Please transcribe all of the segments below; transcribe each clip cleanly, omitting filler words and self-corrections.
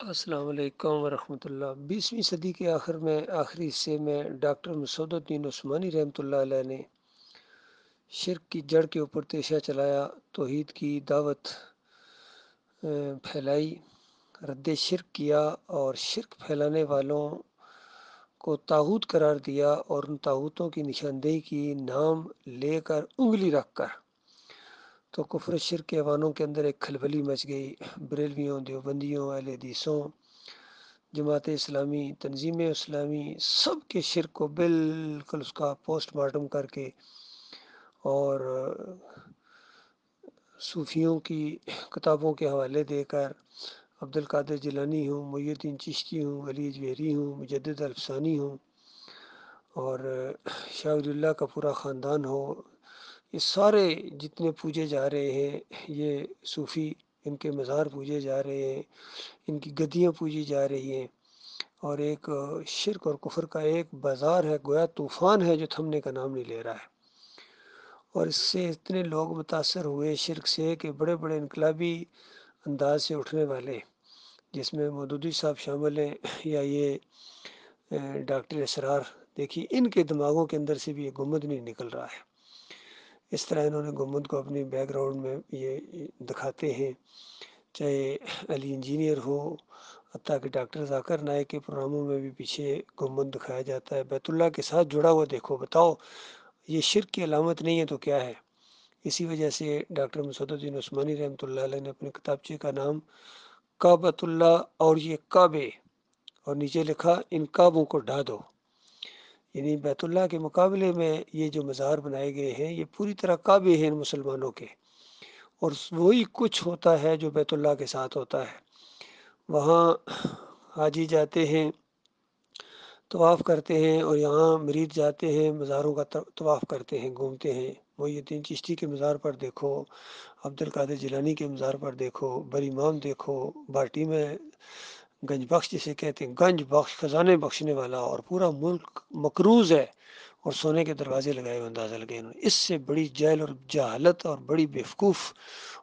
السلام علیکم ورحمۃ اللہ۔ 20ویں صدی کے آخری حصے میں ڈاکٹر مسعود الدین عثمانی رحمۃ اللہ علیہ نے شرک کی جڑ کے اوپر تیشہ چلایا، توحید کی دعوت پھیلائی، رد شرک کیا اور شرک پھیلانے والوں کو طاغوت قرار دیا اور ان طاغوتوں کی نشاندہی کی، نام لے کر انگلی رکھ کر۔ تو کفر شرک کے ایوانوں کے اندر ایک کھلبلی مچ گئی۔ بریلویوں، دیوبندیوں، اہل حدیثوں، جماعت اسلامی، تنظیم اسلامی، سب کے شرک کو بالکل اس کا پوسٹ مارٹم کر کے اور صوفیوں کی کتابوں کے حوالے دے کر، عبد القادر جیلانی ہوں، محی الدین چشتی ہوں، علی جویری ہوں، مجدد الفسانی ہوں اور شاہ ولی اللہ کا پورا خاندان ہو، یہ سارے جتنے پوجے جا رہے ہیں یہ صوفی، ان کے مزار پوجے جا رہے ہیں، ان کی گدیاں پوجی جا رہی ہیں، اور ایک شرک اور کفر کا ایک بازار ہے، گویا طوفان ہے جو تھمنے کا نام نہیں لے رہا ہے۔ اور اس سے اتنے لوگ متاثر ہوئے شرک سے کہ بڑے بڑے انقلابی انداز سے اٹھنے والے، جس میں مودودی صاحب شامل ہیں، یا یہ ڈاکٹر اسرار، دیکھیے ان کے دماغوں کے اندر سے بھی یہ گنبد نہیں نکل رہا ہے۔ اس طرح انہوں نے گنبد کو اپنی بیک گراؤنڈ میں یہ دکھاتے ہیں، چاہے علی انجینئر ہو، حتیٰ کہ ڈاکٹر ذاکر نائک کے پروگراموں میں بھی پیچھے گنبد دکھایا جاتا ہے۔ بیت اللہ کے ساتھ جڑا ہوا دیکھو، بتاؤ یہ شرک کی علامت نہیں ہے تو کیا ہے؟ اسی وجہ سے ڈاکٹر مسعود الدین عثمانی رحمۃ اللہ علیہ نے اپنے کتابچے کا نام کعبۃ اللہ اور یہ کعبے، اور نیچے لکھا ان کعبوں کو ڈھا دو، یعنی بیت اللہ کے مقابلے میں یہ جو مزار بنائے گئے ہیں یہ پوری طرح کعبے ہیں ان مسلمانوں کے، اور وہی کچھ ہوتا ہے جو بیت اللہ کے ساتھ ہوتا ہے۔ وہاں حاجی جاتے ہیں، طواف کرتے ہیں، اور یہاں مرید جاتے ہیں، مزاروں کا طواف کرتے ہیں، گھومتے ہیں۔ محی الدین چشتی کے مزار پر دیکھو، عبد القادر جیلانی کے مزار پر دیکھو، بر امام دیکھو، باٹی میں گنج بخش جسے کہتے ہیں، گنج بخش خزانے بخشنے والا، اور پورا ملک مقروض ہے اور سونے کے دروازے لگائے ہوئے، اندازہ لگے انہوں نے۔ اس سے بڑی جہل اور جہالت اور بڑی بیوقوف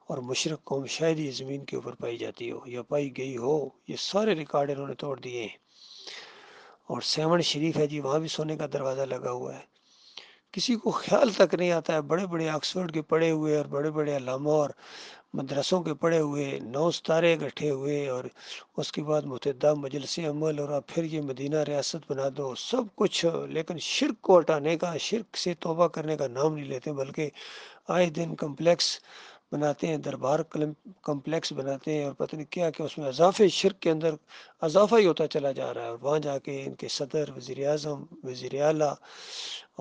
اور مشرک قوم شاید یہ زمین کے اوپر پائی جاتی ہو یا پائی گئی ہو۔ یہ سارے ریکارڈ انہوں نے توڑ دیے ہیں۔ اور سیون شریف ہے جی، وہاں بھی سونے کا دروازہ لگا ہوا ہے۔ کسی کو خیال تک نہیں آتا ہے، بڑے بڑے آکسفورڈ کے پڑھے ہوئے اور بڑے بڑے علامہ اور مدرسوں کے پڑھے ہوئے 9 ستارے اکٹھے ہوئے، اور اس کے بعد متحدہ مجلس عمل، اور اب پھر یہ مدینہ ریاست بنا دو، سب کچھ، لیکن شرک کو ہٹانے کا، شرک سے توبہ کرنے کا نام نہیں لیتے، بلکہ آئے دن کمپلیکس بناتے ہیں، دربار کمپلیکس بناتے ہیں، اور پتہ نہیں کیا کہ اس میں اضافے شرک کے اندر اضافہ ہی ہوتا چلا جا رہا ہے۔ اور وہاں جا کے ان کے صدر، وزیر اعظم، وزیر اعلیٰ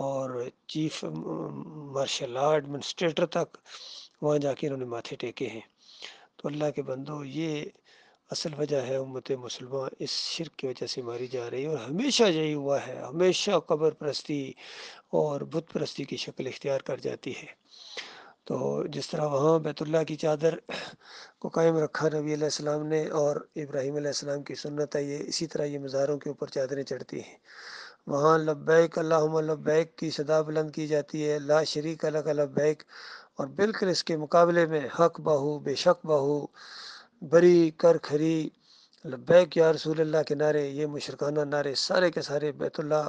اور چیف مارشل لاء ایڈمنسٹریٹر تک وہاں جا کے انہوں نے ماتھے ٹیکے ہیں۔ تو اللہ کے بندو، یہ اصل وجہ ہے امت مسلمہ اس شرک کی وجہ سے ماری جا رہی ہے، اور ہمیشہ یہی ہوا ہے، ہمیشہ قبر پرستی اور بت پرستی کی شکل اختیار کر جاتی ہے۔ تو جس طرح وہاں بیت اللہ کی چادر کو قائم رکھا نبی علیہ السلام نے، اور ابراہیم علیہ السلام کی سنت ہے، یہ اسی طرح یہ مزاروں کے اوپر چادریں چڑھتی ہیں۔ وہاں لبیک اللہم لبیک کی صدا بلند کی جاتی ہے، لا شریک لک لبیک، اور بالکل اس کے مقابلے میں حق بہو، بے شک بہو، بری کر کھری، لبیک یا رسول اللہ کے نعرے، یہ مشرکانہ نعرے سارے کے سارے بیت اللہ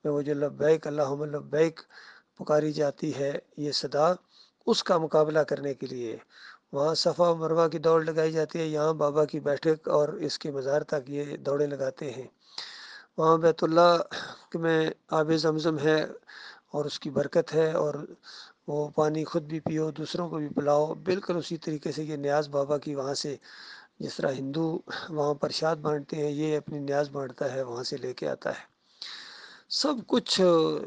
میں وہ جو لبیک اللہم لبیک پکاری جاتی ہے، یہ صدا اس کا مقابلہ کرنے کے لیے وہاں صفا و مروہ کی دوڑ لگائی جاتی ہے، یہاں بابا کی بیٹھک اور اس کے مزار تک یہ دوڑیں لگاتے ہیں۔ وہاں بیت اللہ میں آب زمزم ہے اور اس کی برکت ہے، اور وہ پانی خود بھی پیو، دوسروں کو بھی پلاؤ، بالکل اسی طریقے سے یہ نیاز بابا کی وہاں سے، جس طرح ہندو وہاں پرشاد بانٹتے ہیں، یہ اپنی نیاز بانٹتا ہے، وہاں سے لے کے آتا ہے۔ سب کچھ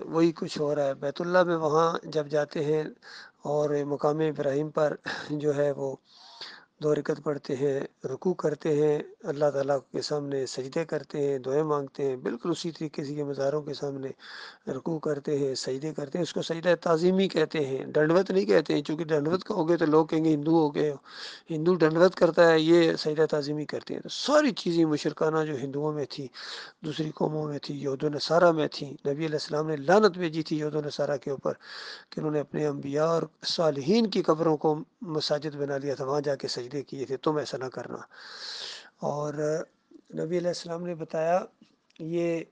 وہی کچھ ہو رہا ہے بیت اللہ میں۔ وہاں جب جاتے ہیں اور مقام ابراہیم پر جو ہے وہ 2 رکعت پڑھتے ہیں، رکوع کرتے ہیں، اللہ تعالیٰ کے سامنے سجدے کرتے ہیں، دعائیں مانگتے ہیں، بالکل اسی طریقے سے یہ مزاروں کے سامنے رکوع کرتے ہیں، سجدے کرتے ہیں۔ اس کو سجدہ تعظیمی کہتے ہیں، ڈنڈوت نہیں کہتے ہیں، چونکہ ڈنڈوت کہو گے تو لوگ کہیں گے ہندو ہو گئے، ہندو ڈنڈوت کرتا ہے، یہ سجدہ تعظیمی کرتے ہیں۔ تو ساری چیزیں مشرکانہ جو ہندوؤں میں تھی، دوسری قوموں میں تھی، یہود و نصارہ میں تھیں، نبی علیہ السلام نے لعنت بھیجی تھی یہود و نصارہ کے اوپر کہ انہوں نے اپنے انبیاء اور صالحین کی قبروں کو مساجد بنا لیا تھا، وہاں جا کے سجدے کیے تھے، تم ایسا نہ کرنا۔ اور نبی علیہ السلام نے بتایا، یہ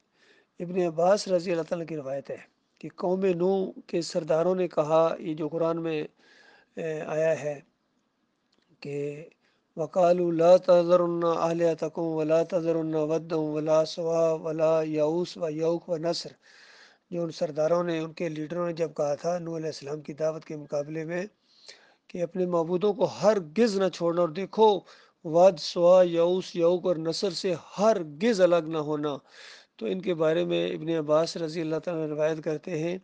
ابن عباس رضی اللہ تعالیٰ کی روایت ہے کہ قوم نوح کے سرداروں نے کہا، یہ جو قرآن میں آیا ہے کہ وَقَالُوا لَا تَذَرُنَّ آلِهَتَكُمْ وَلَا تَذَرُنَّ وَدًّا وَلَا سُوَاعًا وَلَا يَعُوثَ وَيَعُوقَ وَنَسْرَ۔ جو ان سرداروں نے، ان کے لیڈروں نے جب کہا تھا نوح علیہ السلام کی دعوت کے مقابلے میں کہ اپنے معبودوں کو ہرگز نہ چھوڑنا، اور دیکھو واد، سوا، یعوث، یعوق اور نصر سے ہرگز الگ نہ ہونا، تو ان کے بارے میں ابن عباس رضی اللہ تعالیٰ روایت کرتے ہیں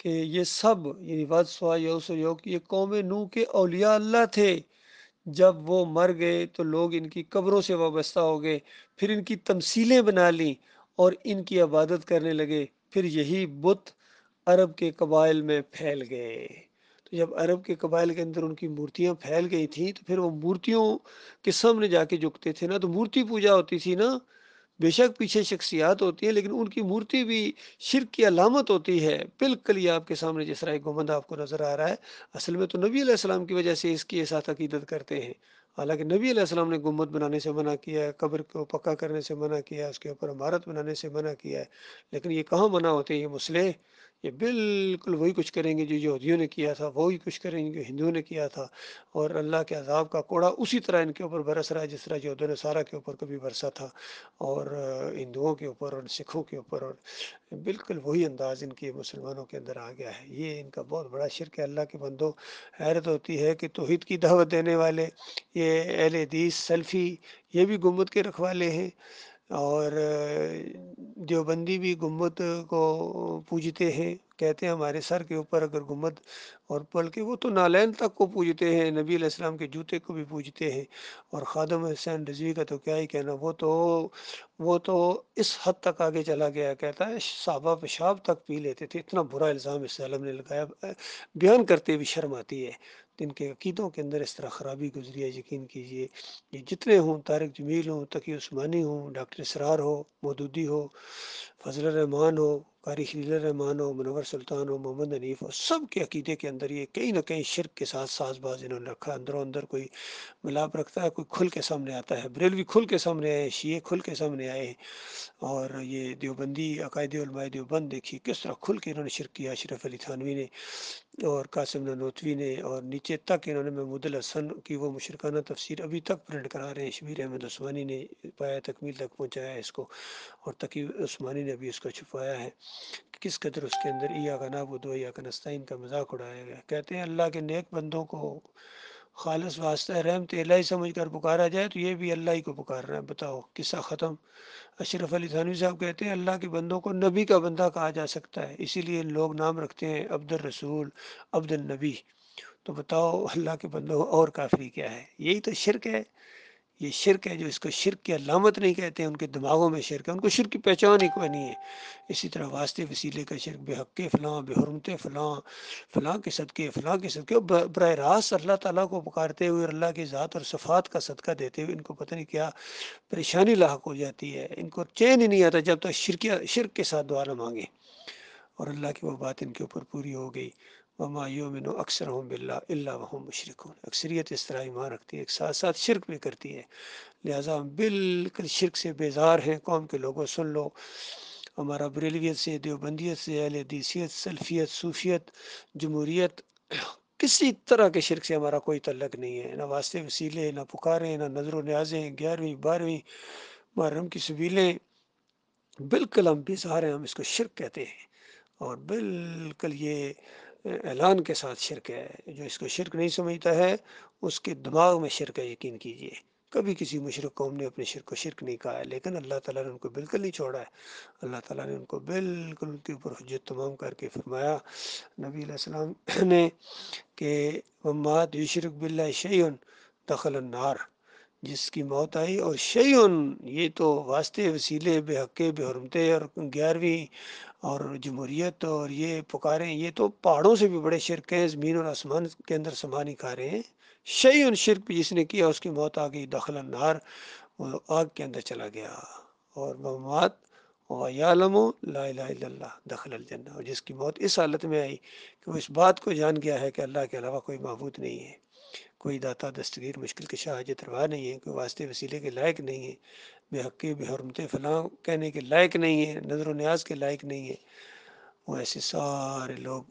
کہ یہ سب، یعنی واد، سوا، یعوث اور یعوق، یہ قوم نوح کے اولیاء اللہ تھے۔ جب وہ مر گئے تو لوگ ان کی قبروں سے وابستہ ہو گئے، پھر ان کی تمثیلیں بنا لیں اور ان کی عبادت کرنے لگے، پھر یہی بت عرب کے قبائل میں پھیل گئے۔ تو جب عرب کے قبائل کے اندر ان کی مورتیاں پھیل گئی تھیں تو پھر وہ مورتیوں کے سامنے جا کے جھکتے تھے نا، تو مورتی پوجا ہوتی تھی نا۔ بے شک پیچھے شخصیات ہوتی ہیں، لیکن ان کی مورتی بھی شرک کی علامت ہوتی ہے۔ بالکل یہ آپ کے سامنے جس طرح ایک گنبد آپ کو نظر آ رہا ہے، اصل میں تو نبی علیہ السلام کی وجہ سے اس کی ساتھ عقیدت کرتے ہیں۔ حالانکہ نبی علیہ السلام نے گنبد بنانے سے منع کیا ہے، قبر کو پکا کرنے سے منع کیا ہے، اس کے اوپر عمارت بنانے سے منع کیا ہے، لیکن یہ کہاں منع ہوتے ہیں یہ مسئلے؟ یہ بالکل وہی کچھ کریں گے جو یہودیوں نے کیا تھا، وہی کچھ کریں گے جو ہندوؤں نے کیا تھا، اور اللہ کے عذاب کا کوڑا اسی طرح ان کے اوپر برس رہا ہے جس طرح یہود و نصارہ کے اوپر کبھی برسا تھا، اور ہندوؤں کے اوپر اور سکھوں کے اوپر، اور بالکل وہی انداز ان کے مسلمانوں کے اندر آ گیا ہے۔ یہ ان کا بہت بڑا شرک ہے۔ اللہ کے بندوں، حیرت ہوتی ہے کہ توحید کی دعوت دینے والے یہ اہل حدیث سلفی، یہ بھی گنبد کے رکھوالے ہیں، اور دیوبندی بھی گنبد کو پوجتے ہیں، کہتے ہیں ہمارے سر کے اوپر اگر گنبد، اور بلکہ وہ تو نالین تک کو پوجتے ہیں، نبی علیہ السلام کے جوتے کو بھی پوجتے ہیں، اور خادم حسین رضوی کا تو کیا ہی کہنا، وہ تو اس حد تک آگے چلا گیا، کہتا ہے صحابہ پیشاب تک پی لیتے تھے، اتنا برا الزام اس عالم نے لگایا، بیان کرتے بھی شرم آتی ہے۔ ان کے عقیدوں کے اندر اس طرح خرابی گزری ہے، یقین کیجئے، یہ جتنے ہوں، طارق جمیل ہوں، تقی عثمانی ہوں، ڈاکٹر اسرار ہو، مودودی ہو، فضل الرحمان ہو، قاری خلیل الرحمان ہو، منور سلطان ہو، محمد حنیف ہو، سب کے عقیدے کے اندر یہ کہیں نہ کہیں شرک کے ساتھ ساز باز انہوں نے رکھا، اندروں اندر کوئی ملاپ رکھتا ہے، کوئی کھل کے سامنے آتا ہے۔ بریلوی کھل کے سامنے آئے، شیعہ کھل کے سامنے آئے ہیں، اور یہ دیوبندی عقائد علماء دیوبند دیکھیے کس طرح کھل کے انہوں نے شرک کیا، اشرف علی تھانوی نے اور قاسم نانوتوی نے، اور نیچے تک انہوں نے محمود الحسن کی وہ مشرکانہ تفسیر ابھی تک پرنٹ کرا رہے ہیں، شبیر احمد عثمانی نے پایا تکمیل تک پہنچایا ہے اس کو، اور تقی عثمانی نے بھی اس کو چھپایا ہے کہ کس قدر اس کے اندر ایاک نعبد و ایاک نستعین کا مذاق اڑایا گیا۔ کہتے ہیں اللہ کے نیک بندوں کو خالص واسطہ رحمت الہی سمجھ کر پکارا جائے تو یہ بھی اللہ ہی کو پکار رہا ہے۔ بتاؤ، قصہ ختم۔ اشرف علی تھانوی صاحب کہتے ہیں اللہ کے بندوں کو نبی کا بندہ کہا جا سکتا ہے، اسی لیے لوگ نام رکھتے ہیں عبد الرسول، عبد النبی۔ تو بتاؤ اللہ کے بندوں اور کافری کیا ہے؟ یہی تو شرک ہے۔ یہ شرک ہے، جو اس کو شرک کی علامت نہیں کہتے ہیں، ان کے دماغوں میں شرک ہے، ان کو شرک کی پہچان ہی کوئی نہیں ہے۔ اسی طرح واسطے وسیلے کا شرک، بے حق فلاں، بے حرمت فلاں، فلاں کے صدقے، فلاں کے صدقے، براہ راست اللہ تعالیٰ کو پکارتے ہوئے اور اللہ کی ذات اور صفات کا صدقہ دیتے ہوئے ان کو پتہ نہیں کیا پریشانی لاحق ہو جاتی ہے، ان کو چین ہی نہیں آتا جب تک شرک کے ساتھ دعا نہ مانگے، اور اللہ کی وہ بات ان کے اوپر پوری ہو گئی۔ وما یؤمن اکثرهم باللہ الا وهم مشرکون، اکثریت اس طرح ایمان رکھتی ہے، ایک ساتھ ساتھ شرک بھی کرتی ہے، لہٰذا ہم بالکل شرک سے بیزار ہیں۔ قوم کے لوگوں سن لو، ہمارا بریلویت سے، دیوبندیت سے، اہل حدیثیت، سلفیت، صوفیت، جمہوریت، کسی طرح کے شرک سے ہمارا کوئی تعلق نہیں ہے، نہ واسطے وسیلے، نہ پکاریں، نہ نظر و نیازیں، 11ویں 12ویں محرم کی سبیلیں، بالکل ہم بیزار ہیں، ہم اس کو شرک کہتے ہیں، اور بالکل یہ اعلان کے ساتھ شرک ہے۔ جو اس کو شرک نہیں سمجھتا ہے اس کے دماغ میں شرک ہے، یقین کیجئے۔ کبھی کسی مشرک قوم نے اپنے شرک کو شرک نہیں کہا ہے، لیکن اللہ تعالیٰ نے ان کو بالکل نہیں چھوڑا ہے۔ اللہ تعالیٰ نے ان کو بالکل ان کے اوپر حجت تمام کر کے فرمایا نبی علیہ السلام نے کہ وَمَّا یشرک بِاللَّهِ شَیْءٌ دخل النار، جس کی موت آئی، اور شیئن یہ تو واسطے وسیلے، بے حقے، بے حرمتے، اور 11ویں اور جمہوریت، اور یہ پکاریں، یہ تو پہاڑوں سے بھی بڑے شرک ہیں، زمین اور آسمان کے اندر سما نہیں کھا رہے ہیں۔ شیئن شرک بھی جس نے کیا اس کی موت آ گئی، دخل النار، وہ آگ کے اندر چلا گیا، اور موات وَيَعْلَمُ لَا إِلَهَ إِلَّا اللَّهُ دخل الجنہ، اور جس کی موت اس حالت میں آئی کہ وہ اس بات کو جان گیا ہے کہ اللہ کے علاوہ کوئی معبود نہیں ہے۔ کوئی داتا دستگیر مشکل کشا حاجت روا نہیں ہے، کوئی واسطے وسیلے کے لائق نہیں ہے، بے حقی بے حرمت فلاں کہنے کے لائق نہیں ہے، نظر و نیاز کے لائق نہیں ہے، وہ ایسے سارے لوگ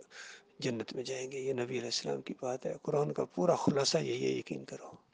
جنت میں جائیں گے۔ یہ نبی علیہ السلام کی بات ہے، قرآن کا پورا خلاصہ یہی ہے، یقین کرو۔